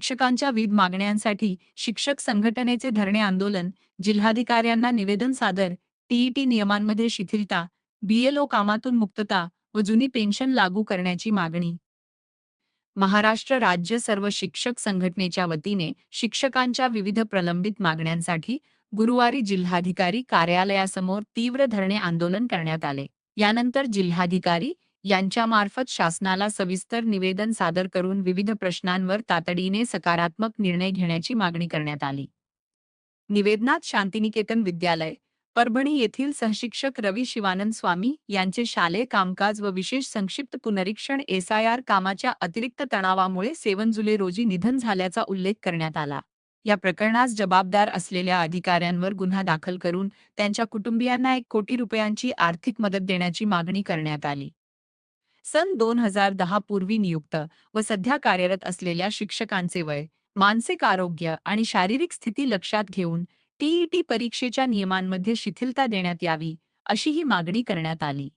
शिक्षकांच्या विविध मागण्यांसाठी शिक्षक संघटनेचे धरणे आंदोलन, जिल्हाधिकाऱ्यांना निवेदन सादर, टीईटी नियमांमध्ये शिथिलता, बीएलओ कामातून मुक्तता व जुनी पेन्शन लागू करण्याची मागणी. महाराष्ट्र राज्य सर्व शिक्षक संघटनेच्या वतीने शिक्षकांच्या विविध प्रलंबित मागण्यांसाठी गुरुवारी जिल्हाधिकारी कार्यालयासमोर तीव्र धरणे आंदोलन करण्यात आले. यानंतर जिल्हाधिकारी यांच्यामार्फत शासनाला सविस्तर निवेदन सादर करून विविध प्रश्नांवर तातडीने सकारात्मक निर्णय घेण्याची मागणी करण्यात आली. निवेदनात शांतिनिकेतन विद्यालय, परभणी येथील सहशिक्षक रवी शिवानंद स्वामी यांचे शालेय कामकाज व विशेष संक्षिप्त पुनरीक्षण SIR कामाच्या अतिरिक्त तणावामुळे 7 जुलै रोजी निधन झाल्याचा उल्लेख करण्यात आला. या प्रकरणास जबाबदार असलेल्या अधिकाऱ्यांवर गुन्हा दाखल करून त्यांच्या कुटुंबियांना 1 कोटी रुपयांची आर्थिक मदत देण्याची मागणी करण्यात आली. सन 2010 पूर्वी नियुक्त व सध्या कार्यरत असलेल्या शिक्षकांचे वय, मानसिक आरोग्य आणि शारीरिक स्थिती लक्षात घेऊन टीईटी परीक्षेच्या नियमांमध्ये शिथिलता देण्यात यावी, अशी ही मागणी करण्यात आली.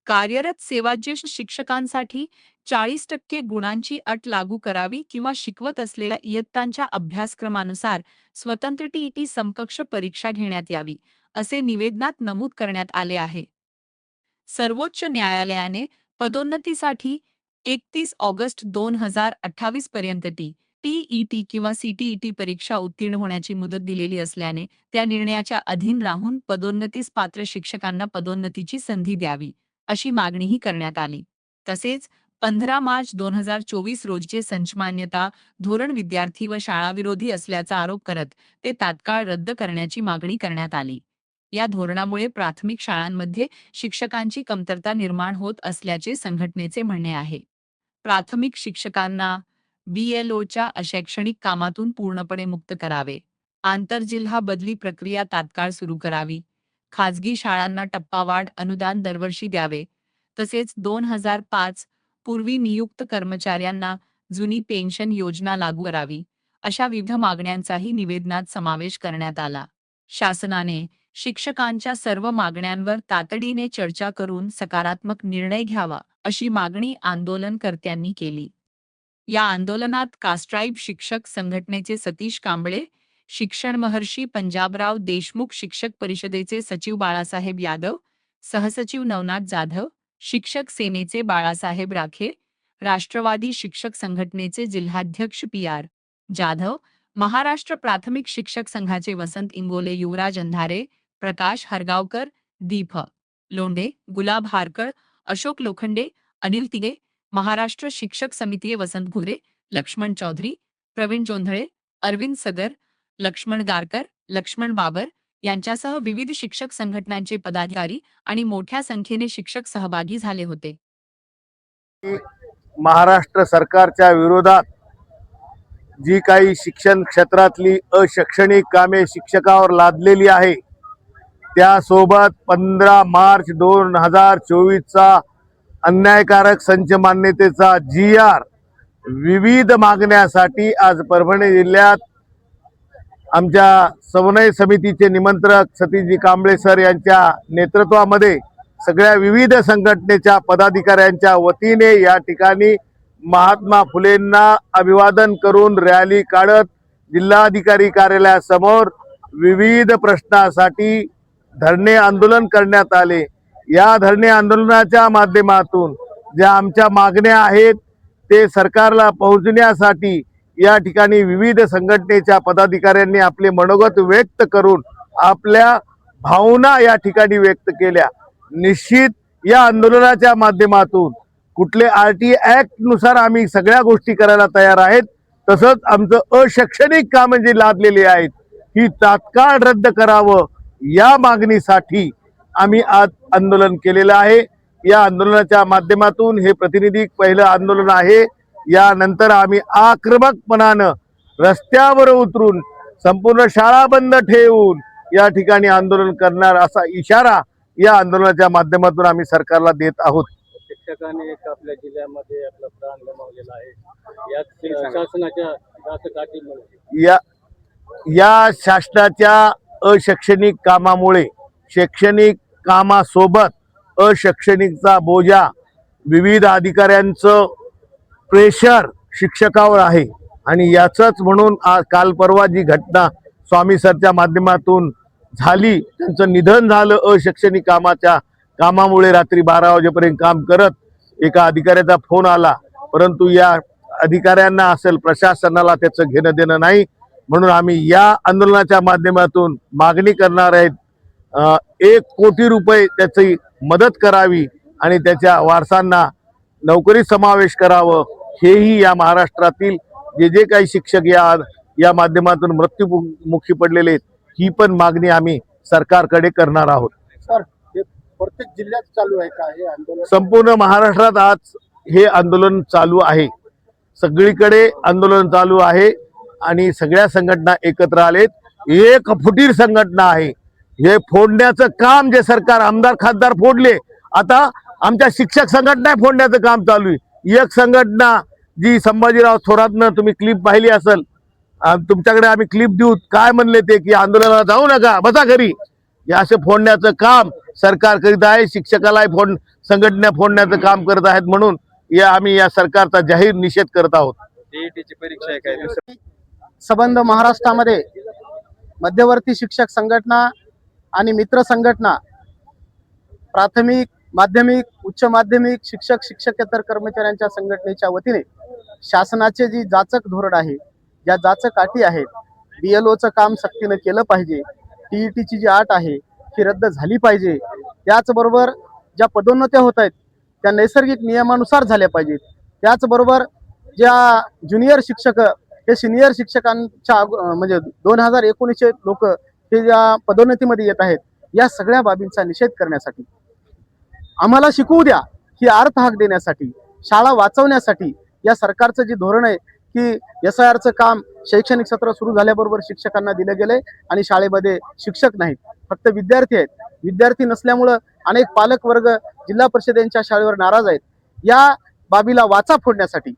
कार्यरत सेवाज्येष्ठ शिक्षकांसाठी 40% गुणांची अट लागू करावी किंवा शिकवत असलेल्या इयत्तांच्या अभ्यासक्रमानुसार स्वतंत्र टीईटी समकक्ष परीक्षा घेण्यात यावी, असे निवेदनात नमूद करण्यात आले आहे. सर्वोच्च न्यायालयाने पदोन्नतीसाठी 31 ऑगस्ट 2028 पर्यंत टीईटी किंवा सीटीईटी परीक्षा उत्तीर्ण होण्याची मुदत दिलेली असल्याने त्या निर्णयाच्या अधीन राहून पदोन्नतीस पात्र शिक्षकांना पदोन्नतीची संधी द्यावी, अशी मागणीही करण्यात आली. तसेच 15 मार्च 2024 रोजीचे संचमान्यता धोरण विद्यार्थी व शाळाविरोधी असल्याचा आरोप करत ते तात्काळ रद्द करण्याची मागणी करण्यात आली. या धोरणामुळे प्राथमिक शाळांमध्ये शिक्षकांची कमतरता निर्माण होत असल्याचे संघटनेचे म्हणणे आहे. प्राथमिक शिक्षकांना बीएलओच्या अशैक्षणिक कामातून पूर्णपणे मुक्त करावे. आंतरजिल्हा बदली प्रक्रिया तात्काळ सुरू करावी. खाजगी शाळांना टप्पावाढ अनुदान दरवर्षी द्यावे. तसेच 2005 पूर्वी नियुक्त कर्मचाऱ्यांना जुनी पेन्शन योजना लागू करावी, अशा विविध मागण्यांचाही निवेदनात समावेश करण्यात आला. शासनाने शिक्षकांच्या सर्व मागण्यांवर तातडीने चर्चा करून सकारात्मक निर्णय घ्यावा, अशी मागणी आंदोलनकर्त्यांनी केली. या आंदोलनात कास्ट्राईब शिक्षक संघटनेचे सतीश कांबळे, शिक्षण महर्षी पंजाबराव देशमुख शिक्षक परिषदेचे सचिव बाळासाहेब यादव, सहसचिव नवनाथ जाधव, शिक्षक सेनेचे बाळासाहेब राखे, राष्ट्रवादी शिक्षक संघटनेचे जिल्हाध्यक्ष PR जाधव, महाराष्ट्र प्राथमिक शिक्षक संघाचे वसंत इंगोले, युवराज अंधारे, प्रकाश हरगावकर, दीप लोंढे, गुलाब हारकळ, अशोक लोखंडे, अनिल तिगे, महाराष्ट्र शिक्षक समिती वसंत घुरे, लक्ष्मण चौधरी, प्रवीण जोंधळे, अरविंद सगर, लक्ष्मण गारकर, लक्ष्मण बाबर यांच्यासह विविध शिक्षक संघटनांचे पदाधिकारी आणि मोठ्या संख्येने शिक्षक सहभागी झाले होते. महाराष्ट्र सरकारच्या विरोधात जी काही शिक्षण क्षेत्रातली अशैक्षणिक कामे शिक्षकावर लादलेली आहे, त्यासोबत 15 मार्च 2024चा अन्यायकारक संच मान्यतेचा GR विविध मागण्यासाठी आज परभणी जिल्ह्यात आमच्या समन्वय समितीचे निमंत्रक सतीशजी कांबळे सर यांच्या नेतृत्वामध्ये सगळ्या विविध संघटनेच्या पदाधिकाऱ्यांच्या वतीने या ठिकाणी महात्मा फुलेंना अभिवादन करून रॅली काढत जिल्हाधिकारी कार्यालयासमोर विविध प्रश्नासाठी धरणे आंदोलन करण्यात आले. या धरणे आंदोलनाच्या माध्यमातून ज्या आमच्या मागण्या आहेत ते सरकारला पोहोचण्यासाठी या ठिकाणी विविध संघटनेच्या पदाधिकाऱ्यांनी आपले मनोगत व्यक्त करून आपल्या भावना या ठिकाणी व्यक्त केल्या. निश्चित या आंदोलनाच्या माध्यमातून कुठले RT ऍक्ट नुसार आम्ही सगळ्या गोष्टी करायला तयार आहेत. तसंच आमचं अशैक्षणिक काम जे लादलेले आहेत ही तात्काळ रद्द करावं, या मागणीसाठी आम्ही आज आंदोलन केलेलं आहे. या आंदोलनाच्या माध्यमातून हे प्रतिनिधी पहिलं आंदोलन आहे. यानंतर आम्ही आक्रमकपणानं रस्त्यावर उतरून संपूर्ण शाळा बंद ठेवून या ठिकाणी आंदोलन करणार असा इशारा या आंदोलनाच्या माध्यमातून आम्ही सरकारला देत आहोत. शिक्षकांनी एक आपल्या जिल्ह्यामध्ये आपला प्राण गमावलेला आहे. या शासनाच्या या शासनाच्या अशैक्षणिक कामामुळे शैक्षणिक कामासोबत अशैक्षणिकचा बोजा, विविध अधिकाऱ्यांचं प्रेशर शिक्षकावर आहे. आणि याचंच म्हणून काल परवा जी घटना स्वामी सरच्या माध्यमातून झाली, त्यांचं निधन झालं अशैक्षणिक कामामुळे रात्री 12 वाजेपर्यंत काम करत एका अधिकाऱ्याचा फोन आला, परंतु या अधिकाऱ्यांना असेल प्रशासनाला त्याचं घेणं देणं नाही. म्हणून आम्ही या आंदोलनाच्या माध्यमातून मागणी करणार आहेत, 1 कोटी रुपये त्याची मदत करावी आणि त्याच्या वारसांना नोकरीत समावेश करावं. हेही या महाराष्ट्रातील जे काही शिक्षक या माध्यमातून मृत्युमुखी पडलेले आहेत, ही पण मागणी आम्ही सरकारकडे करणार आहोत. सर, हे प्रत्येक जिल्ह्यात चालू आहे का हे आंदोलन? संपूर्ण महाराष्ट्रात आज हे आंदोलन चालू आहे, सगळीकडे आंदोलन चालू आहे आणि सगळ्या संघटना एकत्र आलेत. एक फुटीर संघटना आहे. हे फोडण्याचं काम जे सरकार आमदार खासदार फोडले, आता आमच्या शिक्षक संघटना फोडण्याचं काम चालू आहे. एक संघटना जी संभाजीराव थोरातनं तुम्ही क्लिप पाहिली असेल, तुमच्याकडे आम्ही क्लिप देऊ, काय म्हणले ते की आंदोलनाला जाऊ नका, बसा घरी. हे असे फोडण्याचं काम सरकार करीत आहे. शिक्षकाला संघटना फोडण्याचं काम करत आहेत. म्हणून आम्ही या सरकारचा जाहीर निषेध करत आहोत. टीईटीची परीक्षा आहे काय? संबंध महाराष्ट्रामध्ये मध्यवर्ती शिक्षक संघटना आणि मित्र संघटना, प्राथमिक, माध्यमिक, उच्च माध्यमिक शिक्षक शिक्षकेतर कर्मचाऱ्यांच्या संघटनेच्या वतीने शासनाचे जी जाचक धोरण आहे, ज्या जाचक अटी आहेत, BLOचं काम सक्तीनं केलं पाहिजे, टीईटीची जी अट आहे ती रद्द झाली पाहिजे, त्याचबरोबर ज्या पदोन्नत्या होत आहेत त्या नैसर्गिक नियमानुसार झाल्या पाहिजेत, त्याचबरोबर ज्या ज्युनियर शिक्षक हे सिनियर शिक्षकांच्या म्हणजे 2019चे लोक हे ज्या पदोन्नतीमध्ये येत आहेत, या सगळ्या बाबींचा निषेध करण्यासाठी, आम्हाला शिकवू द्या ही अर्थ हाक देण्यासाठी, शाळा वाचवण्यासाठी या सरकारचं जे धोरण आहे की SIRचं काम शैक्षणिक सत्र सुरू झाल्याबरोबर शिक्षकांना दिलं गेलंय आणि शाळेमध्ये शिक्षक नाहीत, फक्त विद्यार्थी आहेत. विद्यार्थी नसल्यामुळं अनेक पालक वर्ग जिल्हा परिषदेच्या शाळेवर नाराज आहेत. या बाबीला वाचा फोडण्यासाठी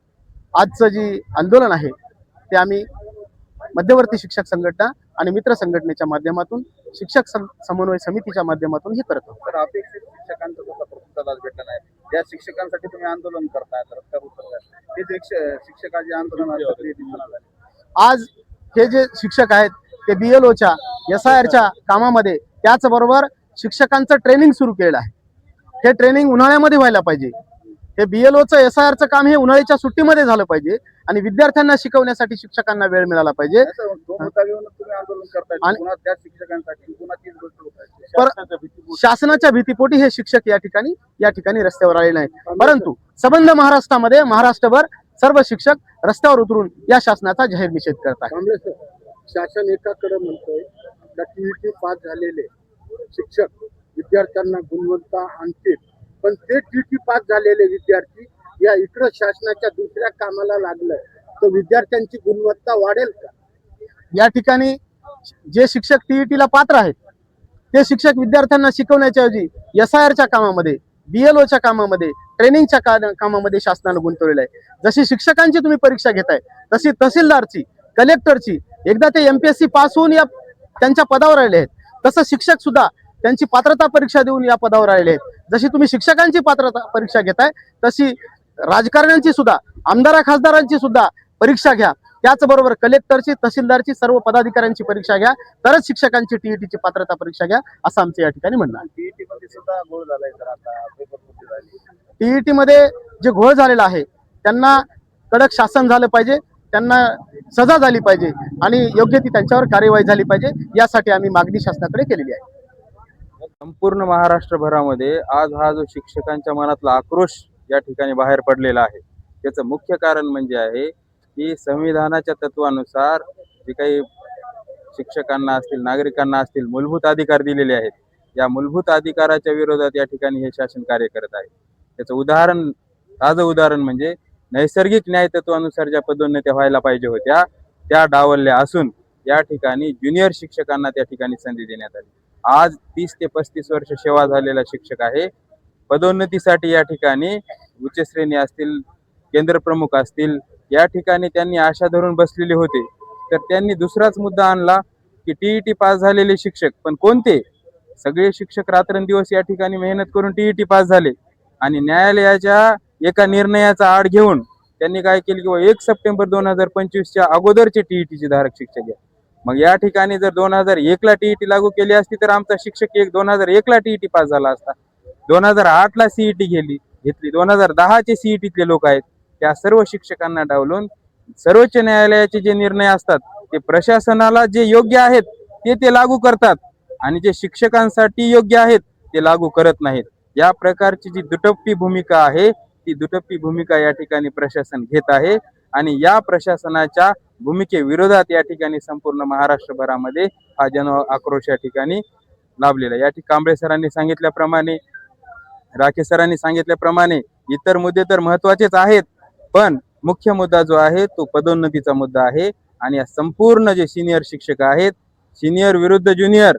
आजचं जे आंदोलन आहे ते आम्ही मध्यवर्ती शिक्षक संघटना आणि मित्र संघटनेच्या माध्यमातून, शिक्षक समन्वय समितीच्या माध्यमातून हे करतो. तर अपेक्षित शिक्षकांचा जसा प्रतिसाद भेटला नाही, ज्या शिक्षकांसाठी तुम्ही आंदोलन करताय रस्त्यावर उतरताय, ते शिक्षक जे आंदोलन आज हे जे शिक्षक आहेत ते BLOच्या SIRच्या कामामध्ये, त्याचबरोबर शिक्षकांचं ट्रेनिंग सुरू केलेलं आहे. हे ट्रेनिंग उन्हाळ्यामध्ये व्हायला पाहिजे. हे BLOचं SIRचं काम हे उन्हाळ्याच्या सुट्टीमध्ये झालं पाहिजे आणि विद्यार्थ्यांना शिकवण्यासाठी शिक्षकांना वेळ मिळाला पाहिजे. शासनाच्या भीतीपोटी हे शिक्षक या ठिकाणी रस्त्यावर आलेले नाहीत. परंतु संबंध महाराष्ट्रामध्ये महाराष्ट्रभर सर्व शिक्षक रस्त्यावर उतरून या शासनाचा जाहीर निषेध करतात. शासन एकाकडे म्हणतोय टीईटी पास झालेले शिक्षक विद्यार्थ्यांना गुणवत्ता आणतील, पण ते टीईटी पास झालेले विद्यार्थी या इकडं शासनाच्या दुसऱ्या कामाला लागलं तर विद्यार्थ्यांची गुणवत्ता वाढेल का? या ठिकाणी जे शिक्षक टीईटीला पात्र आहेत ते शिक्षक विद्यार्थ्यांना शिकवण्याच्या ऐवजी SIRच्या कामामध्ये, BLOच्या कामामध्ये, ट्रेनिंगच्या कामामध्ये शासनानं गुंतवलेलं आहे. जशी शिक्षकांची तुम्ही परीक्षा घेताय तशी तहसीलदारची, कलेक्टरची, एकदा ते MPSC पास होऊन या त्यांच्या पदावर आलेले आहेत, तसं शिक्षक सुद्धा त्यांची पात्रता परीक्षा देऊन या पदावर आलेले आहेत. जशी तुम्ही शिक्षकांची पात्रता परीक्षा घेताय तशी राजकारण्यांची सुद्धा, आमदार खासदारांची सुद्धा परीक्षा घ्या. त्याचबरोबर कलेक्टरची, तहसीलदारची, सर्व पदाधिकाऱ्यांची परीक्षा घ्या, तरच शिक्षकांची टीईटीची पात्रता परीक्षा घ्या, असं आमचं या ठिकाणी म्हणणं आहे. टीईटी मध्ये जे घोळ झालेला आहे त्यांना कडक शासन झालं पाहिजे, त्यांना सजा झाली पाहिजे आणि योग्य ती त्यांच्यावर कार्यवाही झाली पाहिजे, यासाठी आम्ही मागणी शासनाकडे केलेली आहे. संपूर्ण महाराष्ट्रभरामध्ये आज हा जो शिक्षकांच्या मनातला आक्रोश या ठिकाणी बाहेर पडलेला आहे, त्याचं मुख्य कारण म्हणजे आहे की संविधानाच्या तत्वानुसार जे काही शिक्षकांना असतील, नागरिकांना असतील मूलभूत अधिकार दिलेले आहेत, या मूलभूत अधिकाराच्या विरोधात या ठिकाणी हे शासन कार्य करत आहे. त्याचं ताजं उदाहरण म्हणजे नैसर्गिक न्याय तत्वानुसार ज्या पदोन्नत्या व्हायला पाहिजे होत्या त्या डावलल्या असून या ठिकाणी ज्युनियर शिक्षकांना त्या ठिकाणी संधी देण्यात आली. आज 30 ते 35 वर्ष सेवा झालेला शिक्षक आहे. पदोन्नतीसाठी या ठिकाणी उच्च श्रेणी असतील, केंद्र प्रमुख असतील, या ठिकाणी त्यांनी आशा धरून बसलेले होते. तर त्यांनी दुसराच मुद्दा आणला की टीईटी पास झालेले शिक्षक, पण कोणते? सगळे शिक्षक रात्रंदिवस या ठिकाणी मेहनत करून टीईटी पास झाले आणि न्यायालयाच्या एका निर्णयाचा आड घेऊन त्यांनी काय केलं की 1 सप्टेंबर 2025च्या अगोदरचे टीईटीचे धारक शिक्षक आहे. मग या ठिकाणी जर 2001ला टीईटी लागू केली असती तर आमचा शिक्षक 2001ला टीईटी पास झाला असता. 2008ला सीईटी घेतली 2010चे सीईटीतले लोक आहेत. त्या सर्व शिक्षकांना डावलून सर्वोच्च न्यायालयाचे जे निर्णय असतात ते प्रशासनाला जे योग्य आहेत ते लागू करतात आणि जे शिक्षकांसाठी योग्य आहेत ते लागू करत नाहीत. या प्रकारची जी दुटप्पी भूमिका आहे ती दुटप्पी भूमिका या ठिकाणी प्रशासन घेत आहे आणि या प्रशासनाच्या भूमिकेविरोधात या ठिकाणी संपूर्ण महाराष्ट्रभरामध्ये हा जन आक्रोश या ठिकाणी लाभलेला आहे. या ठिकाणी कांबळे सरांनी सांगितल्याप्रमाणे, राकेश सरांनी सांगितल्याप्रमाणे इतर मुद्दे तर महत्वाचेच आहेत, पण मुख्य मुद्दा जो आहे तो पदोन्नतीचा मुद्दा आहे. आणि या संपूर्ण जे सिनियर शिक्षक आहेत, सिनियर विरुद्ध ज्युनियर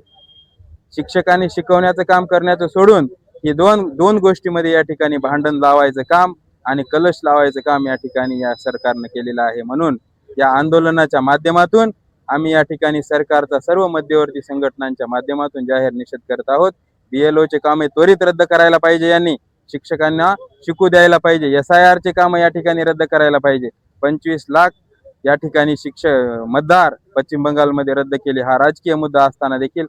शिक्षकांनी शिकवण्याचं काम करण्याचं सोडून हे दोन गोष्टीमध्ये या ठिकाणी भांडण लावायचं काम आणि कलश लावायचं काम या ठिकाणी या सरकारनं केलेलं आहे. म्हणून या आंदोलनाच्या माध्यमातून आम्ही या ठिकाणी सरकारचा सर्व मध्यवर्ती संघटनांच्या माध्यमातून जाहीर निषेध करत आहोत. BLOचे कामे त्वरित रद्द करायला पाहिजे, यांनी शिक्षकांना शिकू द्यायला पाहिजे. SIR चे काम या ठिकाणी रद्द करायला पाहिजे. 25 लाख या ठिकाणी मतदार पश्चिम बंगालमध्ये रद्द केले. हा राजकीय मुद्दा असताना देखील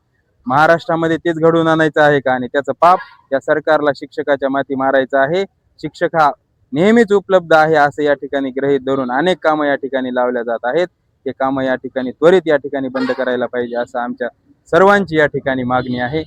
महाराष्ट्रामध्ये तेच घडवून आणायचं आहे का? आणि त्याचं पाप या सरकारला शिक्षकाच्या माथी मारायचं आहे. शिक्षक हा नेहमीच उपलब्ध आहे असं या ठिकाणी गृहीत धरून अनेक कामं या ठिकाणी लावल्या जात आहेत. हे कामं या ठिकाणी त्वरित या ठिकाणी बंद करायला पाहिजे असं आमच्या सर्वांची या ठिकाणी मागणी आहे.